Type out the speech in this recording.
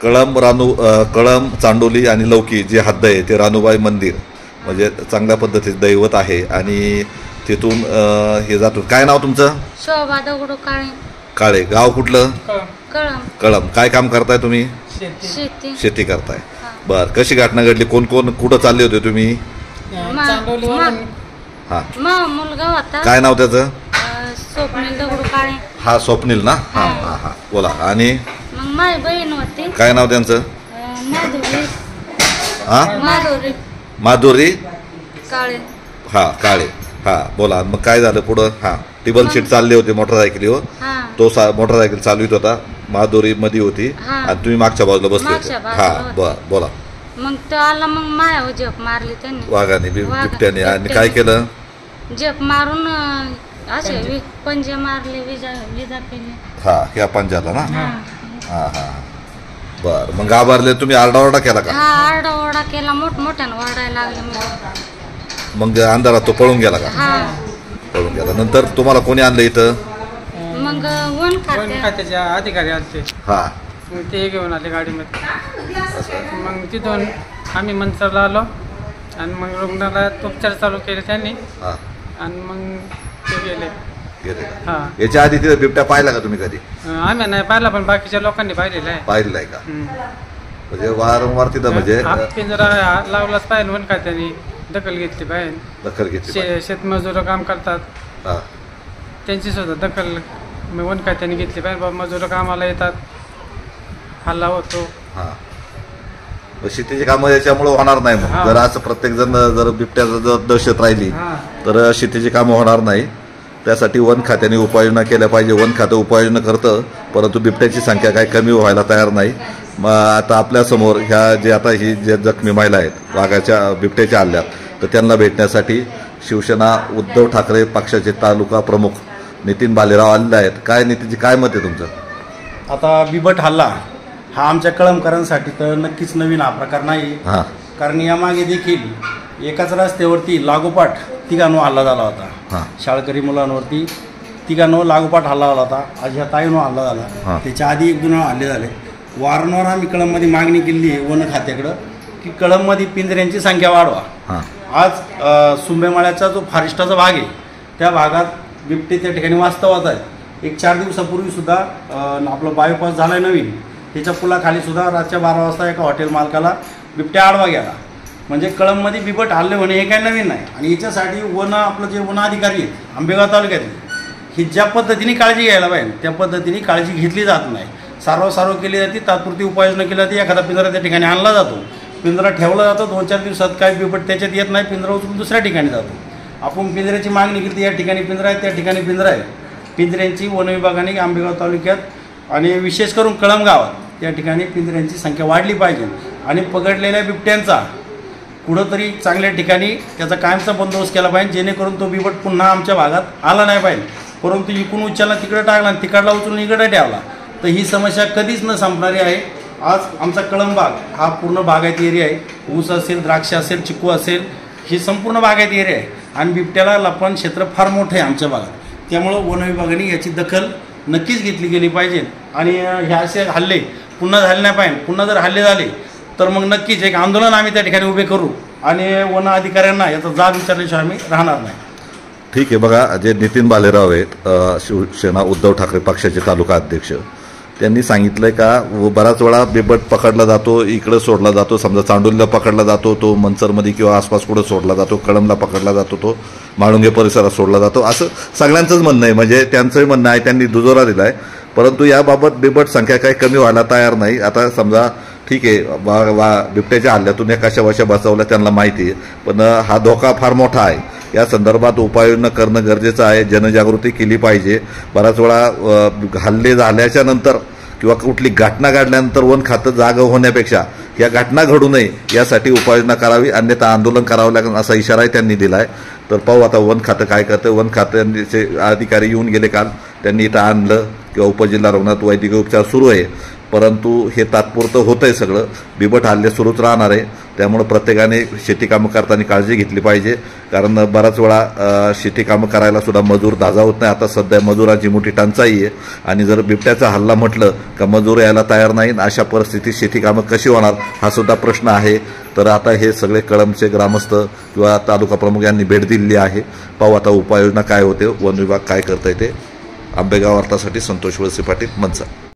कळंब चांडोली आणि लौकी जे हद्द आहे ते रानूबाई मंदिर म्हणजे चांगल्या पद्धतीचं दैवत आहे आणि तिथून हे जातो. काय नाव तुमचं? शोभा दगडू काळे. काळे. गाव कुठलं? कळंब. कळंब. काय काम करताय तुम्ही? शेती करताय. बर. कशी घटना घडली? कोण कोण कुठं चालले होते तुम्ही? हा. मुलगा होता. काय नाव त्याचं? स्वप्नील दगडू काळे. हा स्वप्नील ना. हा हा हा बोला. आणि मग माझी बहीण होती. काय नाव त्यांचं? माधुरी. हा माधुरी काळे. हा काळे. हा बोला. मग काय झालं पुढं? हा टेबल सीट चालली होती मोटरसायकलीवर. तो मोटरसायकल चालवित होता. माधुरी मध्ये होती आणि तुम्ही मागच्या बाजूला बसले होते. हा बर बोला. मग तो आला. मग मायावर झेप मारली त्यांनी वाघाने बिबट्याने. आणि काय केलं? झेप मारून असे पंजे मारले. विजा केली. हा ह्या पंजाला ना. हा हा बर. मग घाबरले तुम्ही? आरडाओरडा केला का? हा आरडाओरडा केला. मोठमोठ्यानं ओरडायला लागले. मग अंधारात तो पळून गेला का? पळून गेला. नंतर तुम्हाला कोणी आणलं इथं? मग वन खात्याचे अधिकारी आले. हा ते घेऊन आले गाडीमध्ये. मग तिथून आम्ही मंचरला आलो आणि मग रुग्णालयात उपचार चालू केले त्यांनी. आणि मग ते गेले. याच्या आधी तिथे बिबट्या पाहिला का तुम्ही कधी? आम्ही नाही पाहिला पण बाकीच्या लोकांनी पाहिलेला आहे. पाहिलेला आहे का? म्हणजे वारंवार तिथं म्हणजे पिंजरा लावलाच पाहिजे. वन खात्याने दखल घेतली पाहिजे. दखल घेतली. शेतमजूर काम करतात त्यांची सुद्धा दखल वन खात्याने घेतली पाहिजे. बाबा मजूर कामाला येतात. हल्ला होतो. हा शेतीची कामं याच्यामुळे होणार नाही. मग जर असं प्रत्येक जण जर बिबट्याचं जर दहशत राहिली तर शेतीची कामं होणार नाही. त्यासाठी वन खात्याने उपाययोजना केल्या पाहिजे. वन खातं उपाययोजना करतं परंतु बिबट्याची संख्या काही कमी व्हायला तयार नाही. मग आता आपल्यासमोर ह्या जे आता ही जे जखमी महिला आहेत बिबट्याच्या हल्ल्यात तर त्यांना भेटण्यासाठी शिवसेना उद्धव ठाकरे पक्षाचे तालुका प्रमुख नितीन भालेराव आलेले आहेत. काय नितीनजी काय मत आहे तुमचं? आता बिबट हल्ला हा आमच्या कळंबकरांसाठी तर नक्कीच नवीन हा प्रकार नाही. कारण यामागे देखील एकाच रस्त्यावरती लागोपाठ तिघांवर हल्ला झाला होता. शाळकरी मुलांवरती तिघांवर लागोपाठ हल्ला झाला होता. आज ह्या ताईंवर हल्ला झाला. त्याच्या आधी 1-2 वेळा हल्ले झाले. वारंवार आम्ही कळंबमध्ये मागणी केली आहे वन खात्याकडं की कळंबमध्ये पिंजऱ्यांची संख्या वाढवा. आज सुंबेमाळ्याचा जो फॉरेस्टाचा भाग आहे त्या भागात बिबटे त्या ठिकाणी वास्तवात आहे. 1-4 दिवसापूर्वी सुद्धा आपलं बायोपास झालाय नवीन. त्याच्या पुलाखाली सुद्धा रातच्या 12 वाजता एका हॉटेल मालकाला बिबट्या आडवा गेला. म्हणजे कळंबमध्ये बिबट हल्ले होणे हे काही नवीन नाही. आणि याच्यासाठी आपलं जे वन अधिकारी आहेत आंबेगाव तालुक्यातले ही ज्या पद्धतीने काळजी घ्यायला पाहिजे त्या पद्धतीने काळजी घेतली जात नाही. सारव केली जाते. तात्पुरती उपाययोजना केली जाते. एखादा पिंजरा त्या ठिकाणी आणला जातो. पिंजरा ठेवला जातो. 2-4 दिवसात काही बिबट त्याच्यात येत नाही. पिंजरा उचलून दुसऱ्या ठिकाणी जातो. आपण पिंजऱ्याची मागणी केली. या ठिकाणी पिंजरा आहे त्या ठिकाणी पिंजरा आहे. पिंजऱ्यांची वन विभागाने आंबेगाव तालुक्यात आणि विशेष करून कळंब गावात त्या ठिकाणी पिंजऱ्यांची संख्या वाढली पाहिजे. आणि पकडलेल्या बिबट्यांचा कुठंतरी चांगल्या ठिकाणी त्याचा कायमचा बंदोबस्त केला पाहिजे जेणेकरून तो बिबट पुन्हा आमच्या भागात आला नाही पाहिजे. परंतु इकडून उचलला तिकडे टाकला आणि तिकडला उचलून इकडे ठेवला तर ही समस्या कधीच न संपणारी आहे. आज आमचा कळंब भाग हा पूर्ण बागायती एरिया आहे. ऊस असेल, द्राक्ष असेल, चिकू असेल ही संपूर्ण बागायती एरिया आहे. आणि बिबट्याला लपवण क्षेत्र फार मोठं आहे आमच्या भागात. त्यामुळं वन विभागाने याची दखल नक्कीच घेतली गेली पाहिजे. आणि हे असे हल्ले पुन्हा झाले नाही पाहिजे. पुन्हा जर हल्ले झाले तर मग नक्कीच एक आंदोलन आम्ही त्या ठिकाणी उभे करू आणि वन अधिकाऱ्यांना याचा जाब विचारल्याशिवाय आम्ही राहणार नाही. ठीक आहे. बघा जे नितीन भालेराव आहेत शिवसेना उद्धव ठाकरे पक्षाचे तालुका अध्यक्ष त्यांनी सांगितलंय का बराच वेळा बिबट पकडला जातो. इकडं सोडला जातो. समजा चांडोलीला पकडला जातो तो मंचरमध्ये किंवा आसपास कुठं सोडला जातो. कळंबला पकडला जातो तो म्हाळुंगे परिसरात सोडला जातो. असं सगळ्यांचंच म्हणणं आहे. म्हणजे त्यांचंही म्हणणं आहे. त्यांनी दुजोरा दिला आहे. परंतु याबाबत बिबट संख्या काही कमी व्हायला तयार नाही. आता समजा ठीक आहे बिबट्याच्या हल्ल्यातून या कशा बसवल्या त्यांना माहिती आहे. पण हा धोका फार मोठा आहे. या संदर्भात उपाययोजना करणं गरजेचं आहे. जनजागृती केली पाहिजे. बराच वेळा हल्ले झाल्याच्या नंतर किंवा कुठली घटना घडल्यानंतर वन खातं जागं होण्यापेक्षा या घटना घडू नये यासाठी उपाययोजना करावी. अन्यथा आंदोलन करावं लागेल असा इशाराही त्यांनी दिला आहे. तर पाहू आता वन खातं काय करतं. वन खात्याचे अधिकारी येऊन गेले काल. त्यांनी इथं आणलं किंवा उपजिल्हा रुग्णालयात वैद्यकीय उपचार सुरू आहे. परंतु हे तात्पुरतं होतंय सगळं. बिबट हल्ले सुरूच राहणार आहे. त्यामुळे प्रत्येकाने शेती कामं करताना काळजी घेतली पाहिजे, कारण बराच वेळा शेती कामं करायला सुद्धा मजूर धाजावत नाही. आता सध्या मजुरांची मोठी टंचाई आहे आणि जर बिबट्याचा हल्ला म्हटलं का मजूर यायला तयार नाही. अशा परिस्थितीत शेती कामं कशी होणार हा सुद्धा प्रश्न आहे. तर आता हे सगळे कळंबचे ग्रामस्थ किंवा तालुका प्रमुख यांनी भेट दिलेली आहे. पाहू आता उपाययोजना काय होते, वन विभाग काय करता येते. आंबेगाव वार्तासाठी संतोष वळसे पाटील, मनसा.